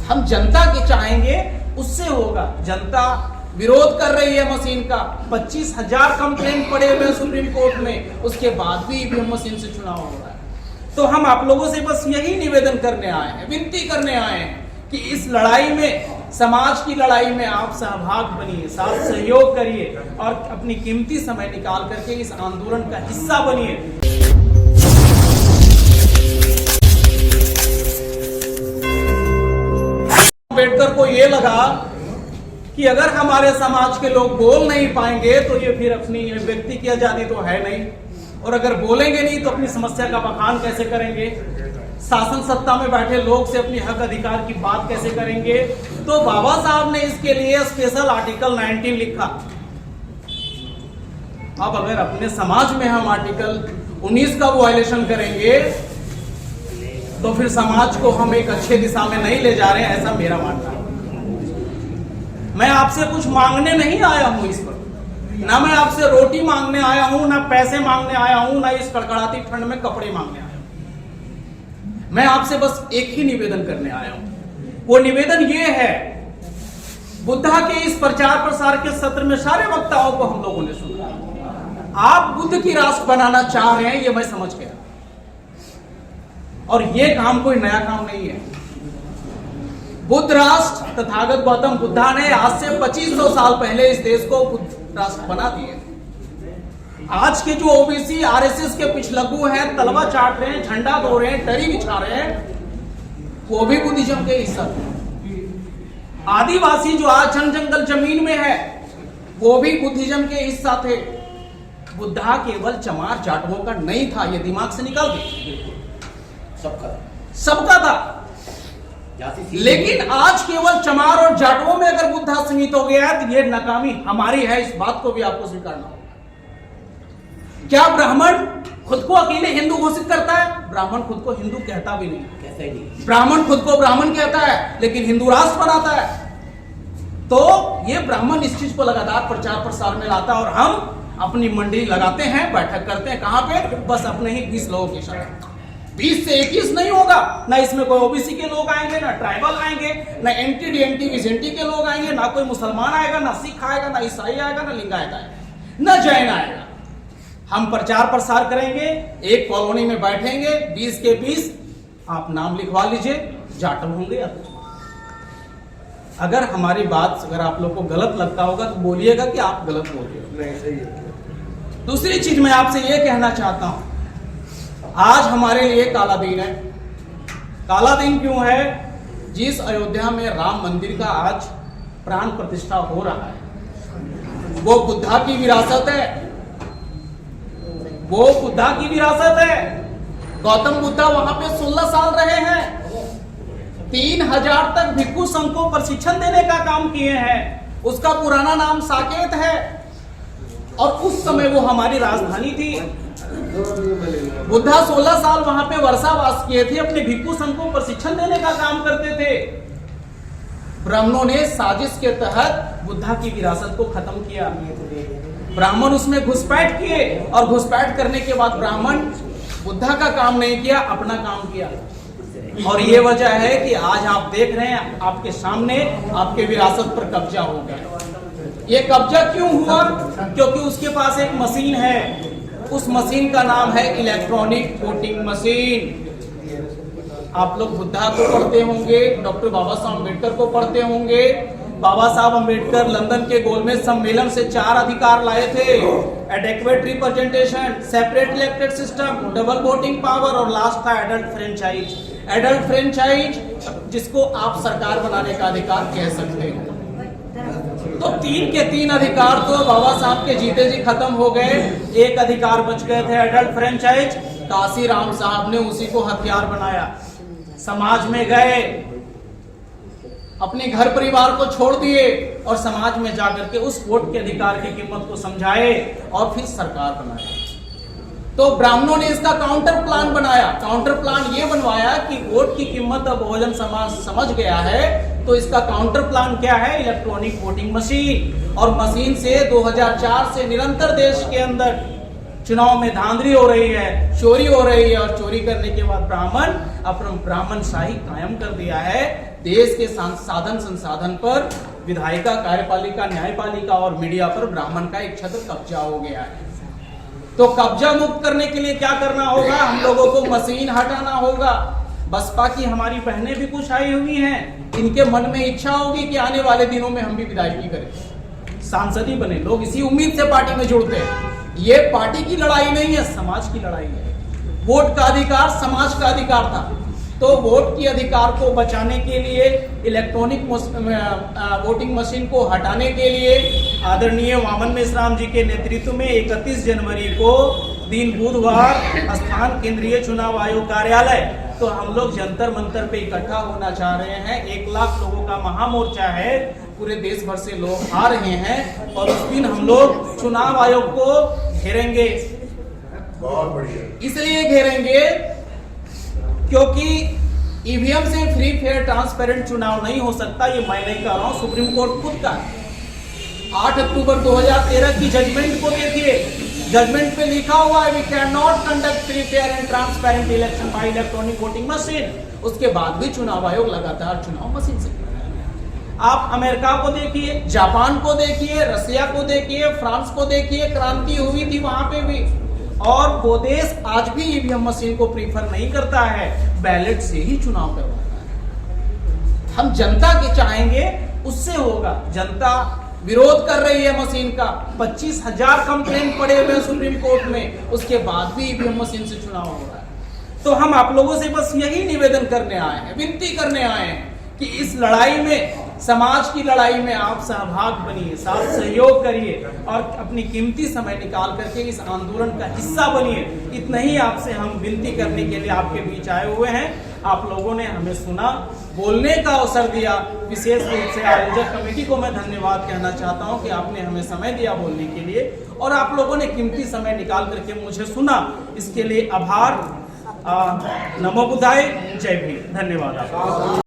हम जनता के चाहेंगे उससे होगा। जनता विरोध कर रही है मशीन का, 25,000 कंप्लेंट पड़े हुए सुप्रीम कोर्ट में, उसके बाद भी ईवीएम मशीन से चुनाव हो रहा है। तो हम आप लोगों से बस यही निवेदन करने आए हैं, विनती करने आए हैं कि इस लड़ाई में, समाज की लड़ाई में आप सहभाग बनिए, साथ सहयोग करिए और अपनी कीमती समय निकाल करके इस आंदोलन का हिस्सा बनिए। अम्बेडकर को ये लगा कि अगर हमारे समाज के लोग बोल नहीं पाएंगे तो ये फिर अपनी व्यक्ति की आजादी तो है नहीं, और अगर बोलेंगे नहीं तो अपनी समस्या का बखान कैसे करेंगे, शासन सत्ता में बैठे लोग से अपनी हक अधिकार की बात कैसे करेंगे। तो बाबा साहब ने इसके लिए स्पेशल आर्टिकल 19 लिखा। अब अगर अपने समाज में हम आर्टिकल 19 का वायलेशन करेंगे तो फिर समाज को हम एक अच्छे दिशा में नहीं ले जा रहे हैं, ऐसा मेरा मानना है। मैं आपसे कुछ मांगने नहीं आया हूं इस पर, ना मैं आपसे रोटी मांगने आया हूं, ना पैसे मांगने आया हूं, ना इस कड़कड़ाती ठंड में कपड़े मांगने आया हूं। मैं आपसे बस एक ही निवेदन करने आया हूं। वो निवेदन ये है, बुद्धा के इस प्रचार प्रसार के सत्र में सारे वक्ताओं को हम लोगों ने सुना। आप बुद्ध की राष्ट्र बनाना चाह रहे हैं, ये मैं समझ गया, और ये काम कोई नया काम नहीं है। बुद्ध राष्ट्र तथागत गौतम बुद्धा ने आज से 2500 साल पहले इस देश को बुद्ध राष्ट्र बना दिए। आज के जो ओबीसी आरएसएस के पिछलग्गू हैं, तलवा चाट रहे हैं, झंडा दो रहे हैं, टरी बिछा रहे हैं, वो भी बुद्धिज्म के हिस्सा थे। आदिवासी जो आज जंगल जमीन में है, वो भी बुद्धिज्म के हिस्सा थे। बुद्धा केवल चमार जाटवों का नहीं था, ये दिमाग से निकाल दे, सबका था। लेकिन आज केवल चमार और जाटवों में अगर बुद्धा सीमित हो गया है तो ये नाकामी हमारी है, इस बात को भी आपको स्वीकारना होगा। क्या ब्राह्मण खुद को अकेले हिंदू घोषित करता है? ब्राह्मण खुद को हिंदू कहता भी नहीं, कैसे नहीं। ब्राह्मण खुद को ब्राह्मण कहता है लेकिन हिंदू राष्ट्र बनाता है। तो ये ब्राह्मण इस चीज को लगातार प्रचार प्रसार में लाता है, और हम अपनी मंडली लगाते हैं, बैठक करते हैं, कहां पे? बस अपने ही 20 लोगों के साथ। 20 से 21 नहीं होगा, ना इसमें कोई ओबीसी के लोग आएंगे, ना ट्राइबल आएंगे, ना एंटी डीएनटी विजेंटी के लोग आएंगे, ना कोई मुसलमान आएगा, ना सिख आएगा, ना ईसाई आएगा, ना लिंगायत आएगा, ना जैन आएगा। हम प्रचार प्रसार करेंगे, एक कॉलोनी में बैठेंगे, 20 के 20 आप नाम लिखवा लीजिए, जाटव होंगे या कुछ। अगर हमारी बात अगर आप लोग को गलत लगता होगा तो बोलिएगा कि आप गलत बोल रहे हो। दूसरी चीज मैं आपसे ये कहना चाहता हूं, आज हमारे लिए काला दिन है। काला दिन क्यों है? जिस अयोध्या में राम मंदिर का आज प्राण प्रतिष्ठा हो रहा है, वो बुद्धा की विरासत है, वो बुद्धा की विरासत है। गौतम बुद्धा वहां पे 16 साल रहे हैं, 3000 तक भिक्षु संघ को प्रशिक्षण देने का काम किए हैं। उसका पुराना नाम साकेत है, और उस समय वो हमारी राजधानी थी। बुद्धा 16 साल वहां पे वर्षावास किए थे, अपने भिक्षु संघ को प्रशिक्षण देने का काम करते थे। ब्राह्मणों ने साजिश के तहत बुद्धा की विरासत को खत्म किया। ब्राह्मण उसमें घुसपैठ किए, और घुसपैठ करने के बाद ब्राह्मण बुद्धा का काम नहीं किया, अपना काम किया। और ये वजह है कि आज आप देख रहे हैं आपके सामने आपके विरासत पर कब्जा हो गया। ये कब्जा क्यों हुआ? क्योंकि उसके पास एक मशीन है, उस मशीन का नाम है इलेक्ट्रॉनिक वोटिंग मशीन। आप लोग बुद्धा को पढ़ते होंगे, डॉक्टर बाबा साहब अम्बेडकर को पढ़ते होंगे। बाबा साहब अम्बेडकर लंदन के गोलमेज सम्मेलन से 4 अधिकार लाए थे: adequate representation, separate elected system, double voting power, और लास्ट था एडल्ट फ्रेंचाइज। एडल्ट फ्रेंचाइज जिसको आप सरकार बनाने का अधिकार कह सकते हैं। तो 3 के 3 अधिकार तो बाबा साहब के जीते जी खत्म हो गए। एक अधिकार बच गए थे, एडल्ट फ्रेंचाइज। काशी राम साहब ने उसी को हथियार बनाया। समाज में गए, अपने घर परिवार को छोड़ दिए, और समाज में जाकर के उस वोट के अधिकार की कीमत को समझाए, और फिर सरकार बनाई। तो ब्राह्मणों ने इसका काउंटर प्लान बनाया। काउंटर प्लान ये बनवाया कि वोट की कीमत अब बहुजन समाज समझ गया है, तो इसका काउंटर प्लान क्या है? Electronic voting machine. और मशीन से 2004 से निरंतर देश के अंदर चुनाव में धांधली हो रही है, चोरी हो रही है, और चोरी करने के बाद ब्राह्मण अपना ब्राह्मण शाही कायम कर दिया है। देश के साधन संसाधन पर विधायिका, कार्यपालिका, न्यायपालिका और मीडिया पर ब्राह्मण का एक छत्र कब्जा हो गया है। तो कब्जा मुक्त करने के लिए क्या करना होगा? हम लोगों को मशीन हटाना होगा। बसपा की हमारी बहनें भी कुछ आई हुई हैं, इनके मन में इच्छा होगी कि आने वाले दिनों में हम भी विधायकी करें, सांसद ही बने। लोग इसी उम्मीद से पार्टी में जुड़ते हैं। ये पार्टी की लड़ाई नहीं है, समाज की लड़ाई है। वोट का अधिकार समाज का अधिकार था, तो वोट के अधिकार को बचाने के लिए, इलेक्ट्रॉनिक वोटिंग मशीन को हटाने के लिए आदरणीय वामन मेश्राम जी के नेतृत्व में 31 जनवरी को दिन बुधवार स्थान केंद्रीय चुनाव आयोग कार्यालय, तो हम लोग जंतर मंतर पे इकट्ठा होना चाह रहे हैं। 1 लाख लोगों का महामोर्चा है, पूरे देश भर से लोग आ रहे हैं और उस दिन हम लोग चुनाव आयोग को घेरेंगे। बहुत बढ़िया। इसलिए घेरेंगे क्योंकि ईवीएम से फ्री फेयर ट्रांसपेरेंट चुनाव नहीं हो सकता। ये मैं नहीं कह रहा हूं, सुप्रीम कोर्ट खुद का 8 अक्टूबर 2013 की जजमेंट को देखिए। जजमेंट पे लिखा हुआ है, we can not conduct free fair and transparent election by electronic voting machine. उसके बाद भी चुनाव आयोग लगातार चुनाव मशीन से। आप अमेरिका को देखिए, जापान को देखिए, रसिया को देखिए, फ्रांस को देखिए, क्रांति हुई थी वहां पे भी। और वो देश आज भी ईवीएम मशीन को प्रीफर नहीं करता है, बैलेट से ही चुनाव करवाता है। हम जनता के चाहेंगे उससे होगा। जनता विरोध कर रही है मशीन का, 25,000 कंप्लेंट पड़े हुए सुप्रीम कोर्ट में, उसके बाद भी ईवीएम मशीन से चुनाव हो रहा है। तो हम आप लोगों से बस यही निवेदन करने आए हैं, विनती करने आए हैं कि इस लड़ाई में, समाज की लड़ाई में आप सहभाग बनिए, साथ सहयोग करिए और अपनी कीमती समय निकाल करके इस आंदोलन का हिस्सा बनिए। इतना ही आपसे हम विनती करने के लिए आपके बीच आए हुए हैं। आप लोगों ने हमें सुना, बोलने का अवसर दिया। विशेष रूप से आयोजक कमेटी को मैं धन्यवाद कहना चाहता हूं कि आपने हमें समय दिया बोलने के लिए और आप लोगों ने कीमती समय निकाल करके मुझे सुना। इसके लिए आभार। नमो बुद्धाय, जय भीम, धन्यवाद।